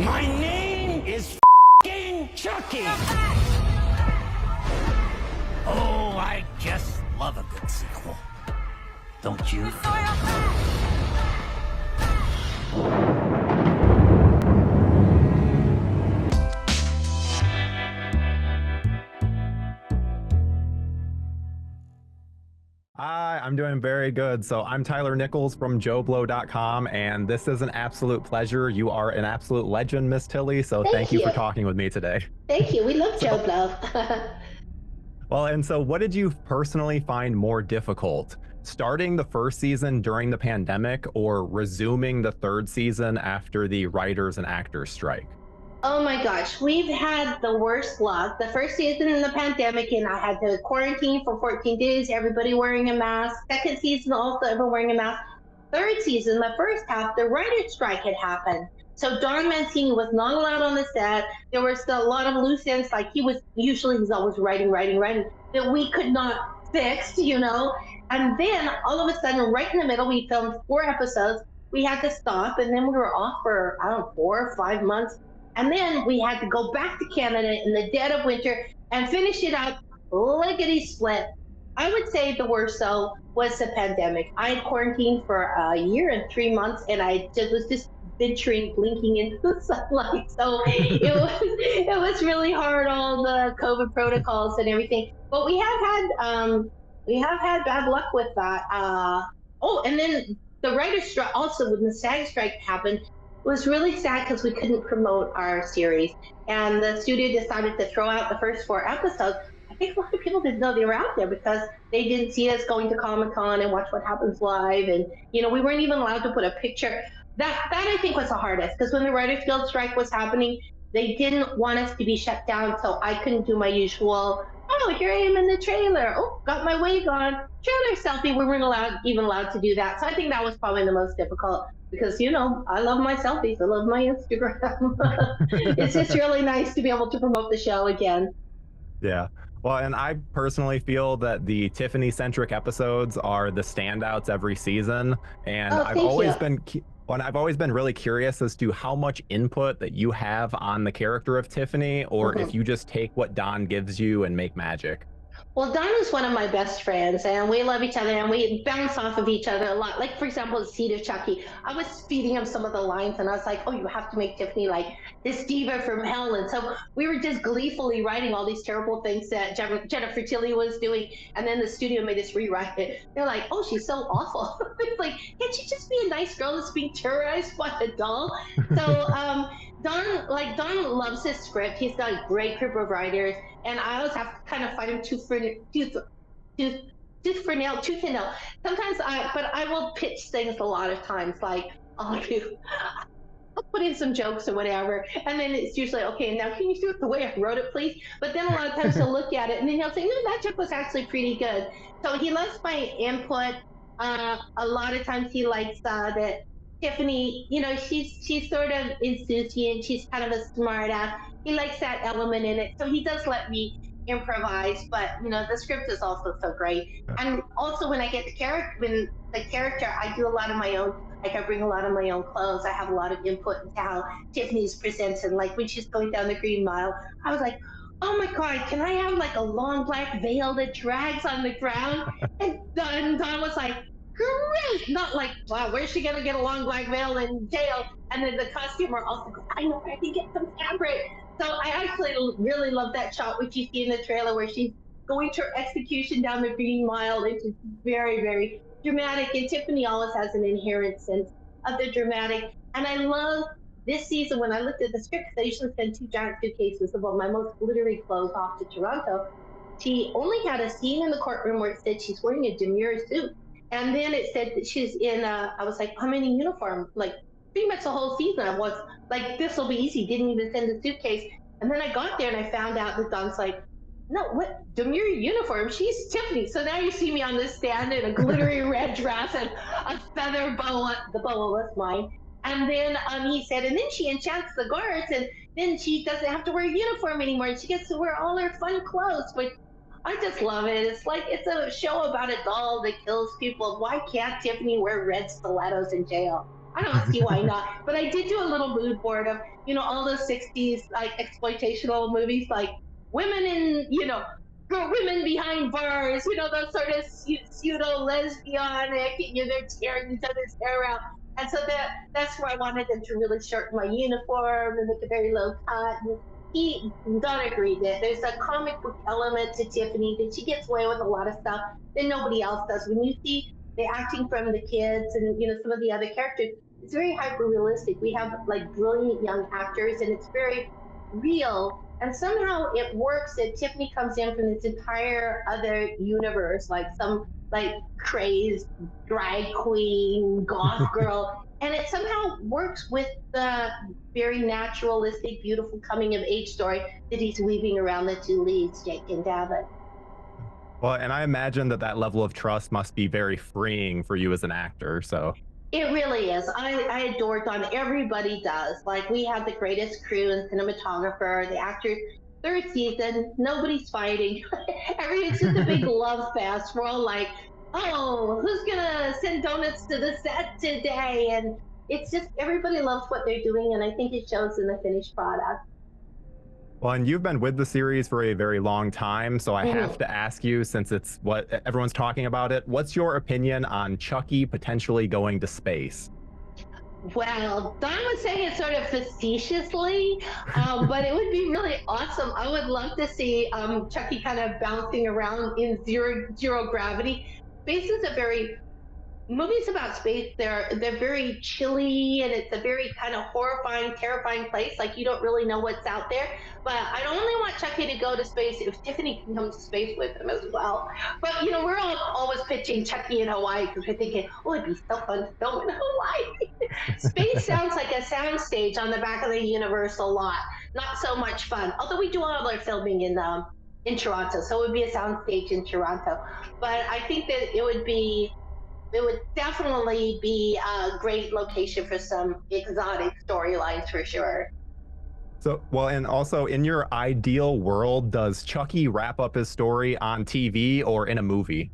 My name is f***ing Chucky. Oh, I just love a good sequel. Don't you? Hi, I'm doing very good. So I'm Tyler Nichols from JoBlo.com, and this is an absolute pleasure. You are an absolute legend, Miss Tilly. So thank you for talking with me today. Thank you. We love JoBlo. Well, and so what did you personally find more difficult? Starting the first season during the pandemic or resuming the third season after the writers and actors strike? Oh my gosh, we've had the worst luck. The first season in the pandemic, and I had to quarantine for 14 days, everybody wearing a mask. Second season, also everyone wearing a mask. Third season, the first half, the writer's strike had happened. So Don Mancini was not allowed on the set. There was a lot of loose ends, like he's always writing, that we could not fix, you know? And then all of a sudden, right in the middle, we filmed 4 episodes. We had to stop, and then we were off for, I don't know, 4 or 5 months. And then we had to go back to Canada in the dead of winter and finish it up lickety split. I would say the worst though was the pandemic. I had quarantined for a year and 3 months, and I was just venturing, blinking into the sunlight. So it was really hard, all the COVID protocols and everything. But we have had bad luck with that. Oh, and then the writer's strike, also when the SAG strike happened, was really sad because we couldn't promote our series. And the studio decided to throw out the first 4 episodes. I think a lot of people didn't know they were out there because they didn't see us going to Comic Con and watch What Happens Live. And, we weren't even allowed to put a picture. That I think was the hardest because when the Writers Guild strike was happening, they didn't want us to be shut down. So I couldn't do my usual, oh, here I am in the trailer. Oh, got my wig on. Trailer selfie. We weren't even allowed to do that. So I think that was probably the most difficult because I love my selfies, I love my Instagram. It's just really nice to be able to promote the show again. Yeah. Well, and I personally feel that the Tiffany centric episodes are the standouts every season. And Oh, thank you. I've always been really curious as to how much input that you have on the character of Tiffany, or if you just take what Don gives you and make magic. Well, Don is one of my best friends, and we love each other, and we bounce off of each other a lot. Like, for example, Seed of Chucky, I was feeding him some of the lines, and I was like, oh, you have to make Tiffany like this diva from hell. And so we were just gleefully writing all these terrible things that Jennifer Tilly was doing, and then the studio made us rewrite it. They're like, oh, she's so awful. It's like, can't she just be a nice girl that's being terrorized by a doll? So Don loves his script. He's got a great group of writers, and I always have to kind of fight him tooth for nail. Sometimes I will pitch things a lot of times. Like I'll put in some jokes or whatever, and then it's usually okay. Now can you do it the way I wrote it, please? But then a lot of times he'll look at it and then he'll say, no, that joke was actually pretty good. So he loves my input. A lot of times he likes that Tiffany, she's sort of insouciant. She's kind of a smart ass. He likes that element in it, so he does let me improvise. But the script is also so great. And also when I get the character, I do a lot of my own. Like I bring a lot of my own clothes. I have a lot of input into how Tiffany's presented. Like when she's going down the Green Mile, I was like, oh my God, can I have like a long black veil that drags on the ground? And Don was like, great. Not like, wow, where's she gonna get a long black veil in jail? And then the costumer also goes, I know where I can get some fabric. So I actually really love that shot, which you see in the trailer, where she's going to her execution down the Green Mile. It's just very, very dramatic. And Tiffany always has an inherent sense of the dramatic. And I love this season when I looked at the script, because I usually send 2 giant suitcases of all my most glittery clothes off to Toronto. She only had a scene in the courtroom where it said she's wearing a demure suit. And then it said that she's in I was like, I'm in a uniform. Like pretty much the whole season I was like, this will be easy. Didn't even send a suitcase. And then I got there and I found out that Don's like, no, what demure uniform? She's Tiffany. So now you see me on this stand in a glittery red dress and a feather boa. The boa was mine. And then he said, and then she enchants the guards, and then she doesn't have to wear a uniform anymore, and she gets to wear all her fun clothes. But I just love it. It's like it's a show about a doll that kills people. Why can't Tiffany wear red stilettos in jail? I don't see why not. But I did do a little mood board of, all those 60s like exploitational movies like women in, for women behind bars, those sort of pseudo lesbianic, they're tearing each other's hair out. And so that's where I wanted them to really shorten my uniform and make it very low cut. And Don agreed that there's a comic book element to Tiffany, that she gets away with a lot of stuff that nobody else does. When you see the acting from the kids and some of the other characters, it's very hyper realistic. We have like brilliant young actors, and it's very real. And somehow it works that Tiffany comes in from this entire other universe, like some like crazed drag queen, goth girl, and it somehow works with the very naturalistic, beautiful coming of age story that he's weaving around the two leads, Jake and Devon. Well, and I imagine that level of trust must be very freeing for you as an actor. So it really is. I adore Don. Everybody does. Like, we have the greatest crew and cinematographer, the actors. Third season, nobody's fighting. It's just a big love fest. We're all like, oh, who's gonna send donuts to the set today? And it's just everybody loves what they're doing, and I think it shows in the finished product. well, and you've been with the series for a very long time, so I have Mhm. to ask you, since it's what everyone's talking about it, what's your opinion on Chucky potentially going to space? Well, Don was saying it sort of facetiously, but it would be really awesome. I would love to see Chucky kind of bouncing around in zero gravity. Space is a very movies about space. They're very chilly, and it's a very kind of horrifying, terrifying place. Like, you don't really know what's out there. But I don't only want Chucky to go to space if Tiffany can come to space with him as well. But we're all always pitching Chucky in Hawaii because we're thinking, oh, it'd be so fun to film in Hawaii. Space sounds like a soundstage on the back of the universe a lot. Not so much fun. Although we do all our filming in Toronto, so it would be a soundstage in Toronto. But I think that it would definitely be a great location for some exotic storylines for sure. So, well, and also in your ideal world, does Chucky wrap up his story on TV or in a movie?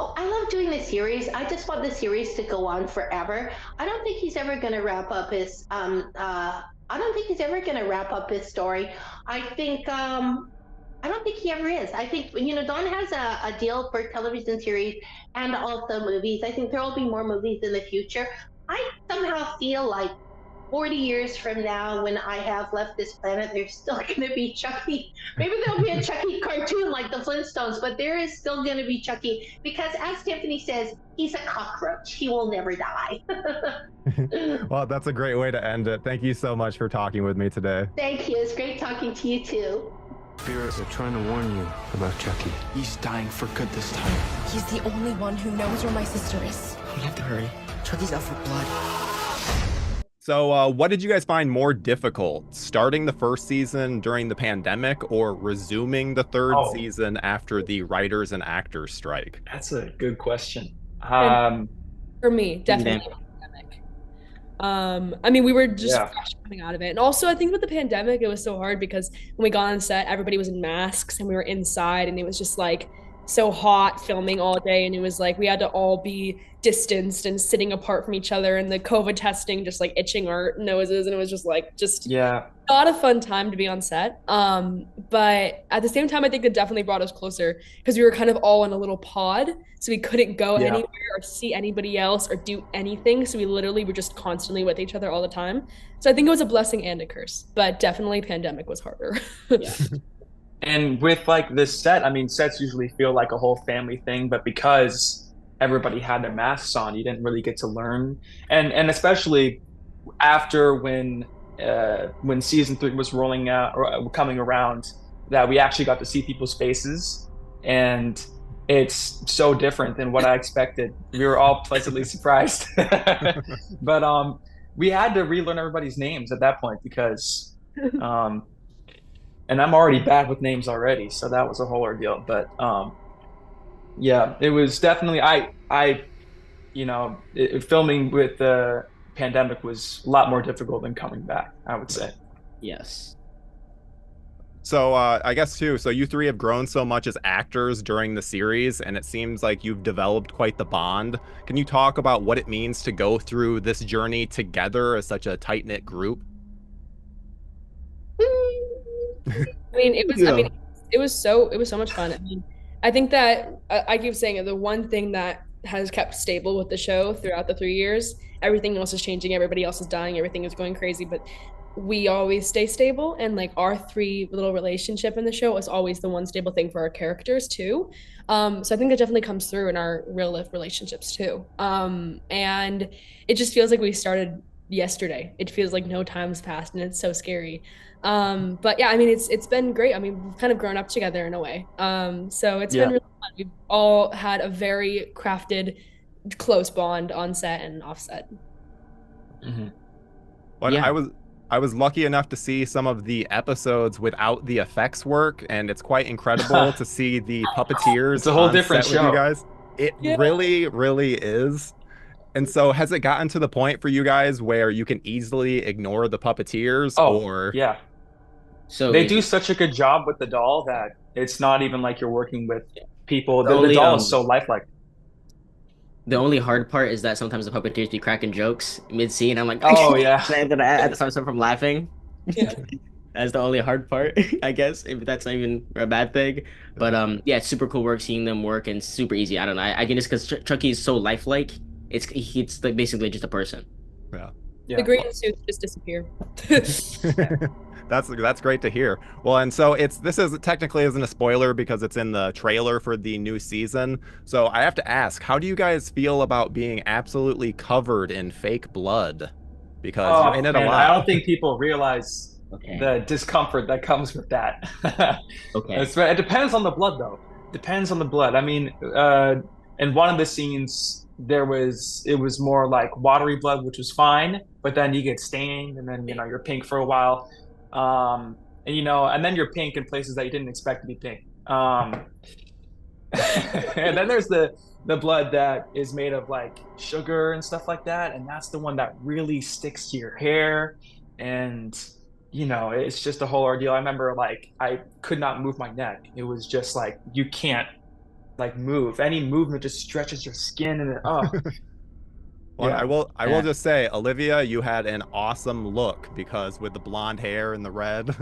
Oh, I love doing the series. I just want the series to go on forever. I don't think he's ever going to wrap up his. I don't think he's ever going to wrap up his story. I think. I don't think he ever is. I think Don has a deal for television series and also movies. I think there will be more movies in the future. I somehow feel like 40 years from now, when I have left this planet, there's still going to be Chucky. Maybe there'll be a Chucky cartoon like the Flintstones, but there is still going to be Chucky because, as Tiffany says, he's a cockroach. He will never die. Well, that's a great way to end it. Thank you so much for talking with me today. Thank you. It's great talking to you, too. Spirits are trying to warn you about Chucky. He's dying for good this time. He's the only one who knows where my sister is. We have to hurry. Chucky's out for blood. So, what did you guys find more difficult, starting the first season during the pandemic or resuming the third season after the writers and actors strike? That's a good question. For me, definitely pandemic. I mean, we were just fresh coming out of it. And also, I think with the pandemic, it was so hard because when we got on set, everybody was in masks and we were inside, and it was just like so hot filming all day. And it was like we had to all be distanced and sitting apart from each other, and the COVID testing just like itching our noses. And it was just not a fun time to be on set. But at the same time, I think it definitely brought us closer because we were kind of all in a little pod. So we couldn't go anywhere or see anybody else or do anything. So we literally were just constantly with each other all the time. So I think it was a blessing and a curse, but definitely pandemic was harder. Yeah. And with like this set, I mean, sets usually feel like a whole family thing, but because everybody had their masks on, you didn't really get to learn. And especially after when season 3 was rolling out or coming around, that we actually got to see people's faces, and it's so different than what I expected. We were all pleasantly surprised. But we had to relearn everybody's names at that point because and I'm already bad with names already, so that was a whole ordeal. But yeah, it was definitely filming with the pandemic was a lot more difficult than coming back, I would say. Yes. So I guess too, so you three have grown so much as actors during the series, and it seems like you've developed quite the bond. Can you talk about what it means to go through this journey together as such a tight-knit group? I mean, it was so much fun. I mean, I think that I keep saying it, the one thing that has kept stable with the show throughout the 3 years, everything else is changing, everybody else is dying, everything is going crazy, but we always stay stable. And like our three little relationship in the show is always the one stable thing for our characters too. So I think that definitely comes through in our real life relationships too. And it just feels like we started yesterday. It feels like no time's passed, and it's so scary. But yeah, I mean, it's been great. I mean, we've kind of grown up together in a way. So it's been really fun. We've all had a very crafted, close bond on set and off set. But I was lucky enough to see some of the episodes without the effects work, and it's quite incredible to see the puppeteers It's a whole on different set show. with you guys. It really, really is. And so has it gotten to the point for you guys where you can easily ignore the puppeteers or yeah. So they do such a good job with the doll that it's not even like you're working with people. The only, doll is so lifelike. The only hard part is that sometimes the puppeteers be cracking jokes mid-scene. I'm like, oh yeah, I have to stop myself from laughing. Yeah. That's the only hard part, I guess, if that's not even a bad thing. But yeah, it's super cool work seeing them work, and super easy. I don't know. I can just, because Chucky is so lifelike, it's like basically just a person. Yeah. The green suits just disappear. That's great to hear. Well, and so this is technically isn't a spoiler because it's in the trailer for the new season. So I have to ask, how do you guys feel about being absolutely covered in fake blood? Because you're in it a lot. I don't think people realize the discomfort that comes with that. It depends on the blood, though. Depends on the blood. I mean, in one of the scenes, it was more like watery blood, which was fine, but then you get stained, and then you're pink for a while. And then you're pink in places that you didn't expect to be pink. And then there's the blood that is made of like sugar and stuff like that, and that's the one that really sticks to your hair, and it's just a whole ordeal. I remember like I could not move my neck. It was just like you can't like move. Any movement just stretches your skin, and Well, yeah. I will just say, Alyvia, you had an awesome look because with the blonde hair and the red.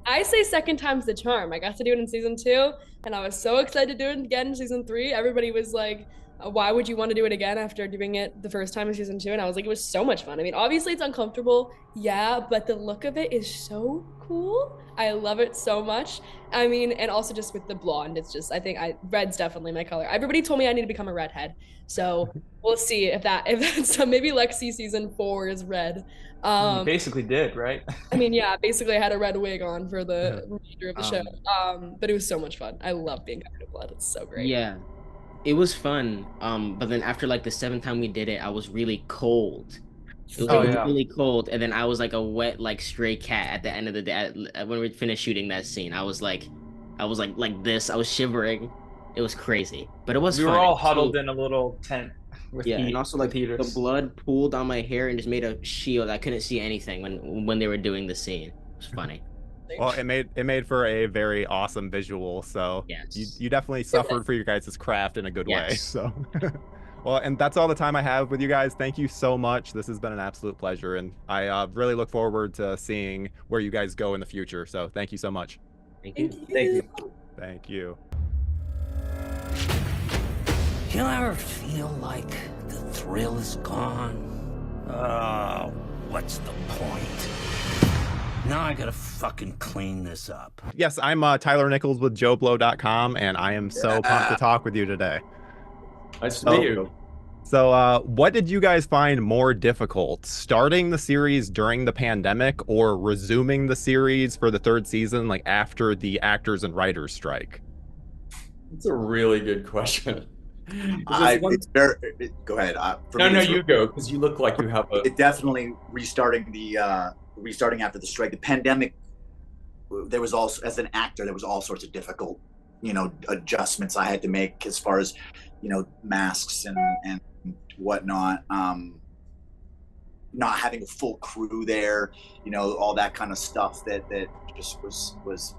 I say second time's the charm. I got to do it in season 2, and I was so excited to do it again in season 3. Everybody was like, why would you want to do it again after doing it the first time in season 2? And I was like, it was so much fun. I mean, obviously it's uncomfortable, yeah, but the look of it is so cool. I love it so much. I mean, and also just with the blonde, it's just, I think red's definitely my color. Everybody told me I need to become a redhead. So we'll see if that's maybe Lexi season 4 is red. You basically did, right? I mean, yeah, basically I had a red wig on for the remainder of the show. But it was so much fun. I love being covered in blood. It's so great. Yeah, it was fun. But then after like the 7th time we did it, I was really cold. It was really cold, and then I was like a wet like stray cat at the end of the day when we finished shooting that scene. I was like this. I was shivering. It was crazy, but it was fun. We were all huddled in a little tent. And also like the blood pooled on my hair and just made a shield. I couldn't see anything when they were doing the scene. It was funny. Well, it made for a very awesome visual. So you definitely suffered for your guys' craft in a good way. So. Well, and that's all the time I have with you guys. Thank you so much. This has been an absolute pleasure, and I really look forward to seeing where you guys go in the future. So thank you so much. Thank you. Thank you. You ever feel like the thrill is gone? What's the point? Now I gotta fucking clean this up. Yes, I'm Tyler Nichols with JoBlo.com, and I am so pumped to talk with you today. Nice to meet you. So what did you guys find more difficult, starting the series during the pandemic or resuming the series for the 3rd season, like after the actors and writers strike? It's a really good question. Go ahead. No, you go, because you look like you have a... It definitely restarting after the strike. The pandemic, there was also, as an actor, there was all sorts of difficult, adjustments I had to make as far as, masks and whatnot. Not having a full crew there, all that kind of stuff that just was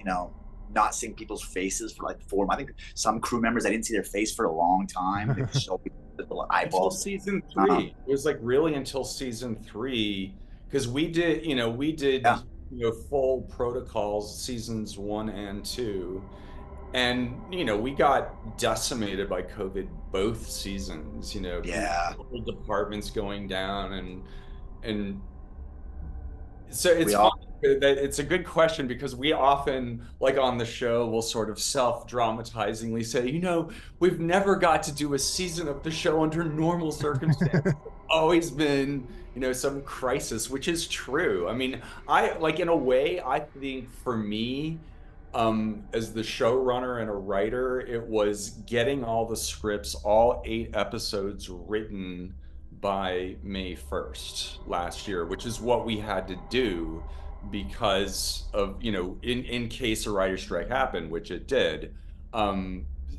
not seeing people's faces for like I think some crew members, I didn't see their face for a long time. They just showed the eyeballs. Until season 3. It was like really until season 3, because we did full protocols seasons 1 and 2. And, we got decimated by COVID both seasons, whole departments going down. And so it's funny that it's a good question, because we often, like on the show, will sort of self-dramatizingly say, we've never got to do a season of the show under normal circumstances. Always been, some crisis, which is true. I mean, in a way, I think for me, as the showrunner and a writer, it was getting all the scripts, all 8 episodes written by May 1st last year, which is what we had to do because of, in case a writer's strike happened, which it did.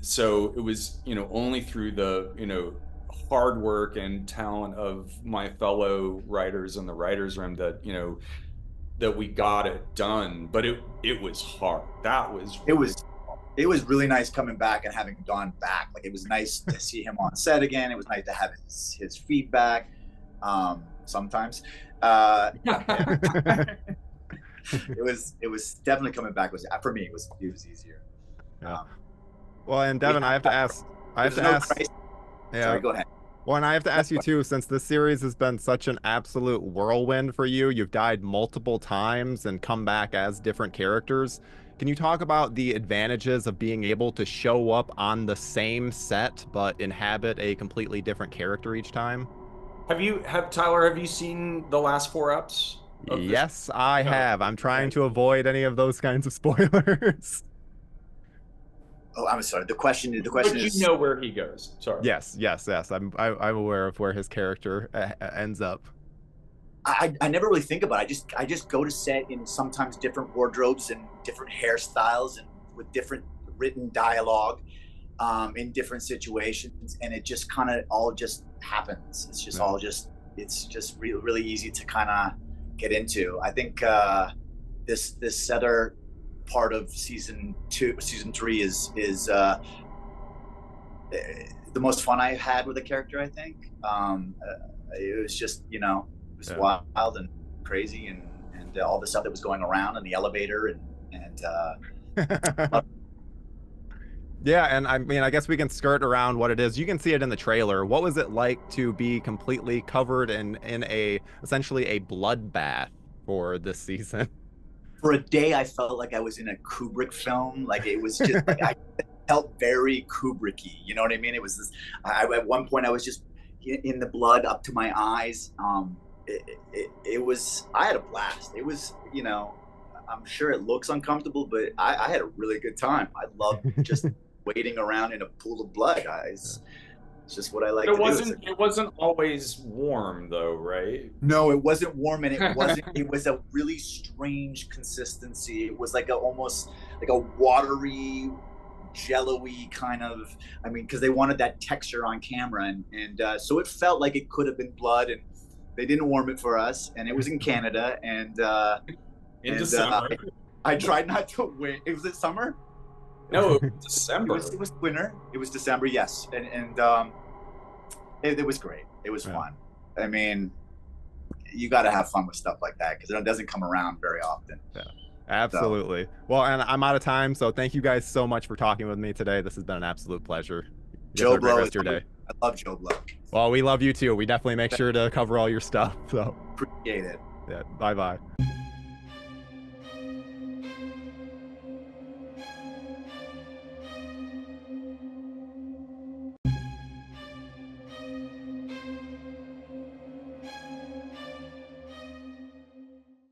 So it was, only through the, hard work and talent of my fellow writers in the writer's room that, that we got it done. But it was hard. It was really nice coming back and having Don back. Like, it was nice to see him on set again. It was nice to have his feedback. Sometimes, it was definitely coming back. For me, it was easier. Yeah. Well, and Devon, I have to ask. Yeah. Sorry, go ahead. Well, and I have to ask you too, since this series has been such an absolute whirlwind for you, you've died multiple times and come back as different characters. Can you talk about the advantages of being able to show up on the same set but inhabit a completely different character each time? Tyler, have you seen the last 4 eps? Yes, I have. I'm trying to avoid any of those kinds of spoilers. Oh, I'm sorry. The question But is, you know where he goes. Sorry. Yes. I'm aware of where his character ends up. I never really think about it. I just go to set in sometimes different wardrobes and different hairstyles and with different written dialogue, in different situations, and it just kind of all just happens. It's just it's just really easy to kind of get into. I think this other part of season 3 is the most fun I've had with a character. I think it was just it was wild and crazy and all the stuff that was going around in the elevator and yeah, and I mean, I guess we can skirt around what it is. You can see it in the trailer. What was it like to be completely covered in essentially a bloodbath for this season? For a day, I felt like I was in a Kubrick film. Like, it was just like I felt very Kubricky. You know what I mean? It was this. At one point, I was just in the blood up to my eyes. It was. I had a blast. It was. I'm sure it looks uncomfortable, but I had a really good time. I loved just wading around in a pool of blood. It's just what I like to do. It wasn't always warm though, right? No, it wasn't warm, and it wasn't. It was a really strange consistency. It was like almost like a watery, jello-y kind of. I mean, because they wanted that texture on camera, and so it felt like it could have been blood, and they didn't warm it for us, and it was in Canada, and in December. I tried not to wait. Was it summer? No, it was December. It was winter. It was December, yes, and it was great. It was fun. I mean, you got to have fun with stuff like that because it doesn't come around very often. Yeah, absolutely. So. Well, and I'm out of time, so thank you guys so much for talking with me today. This has been an absolute pleasure. JoBlo, rest of your day. I love JoBlo. Well, we love you too. We definitely make sure to cover all your stuff. So appreciate it. Yeah. Bye.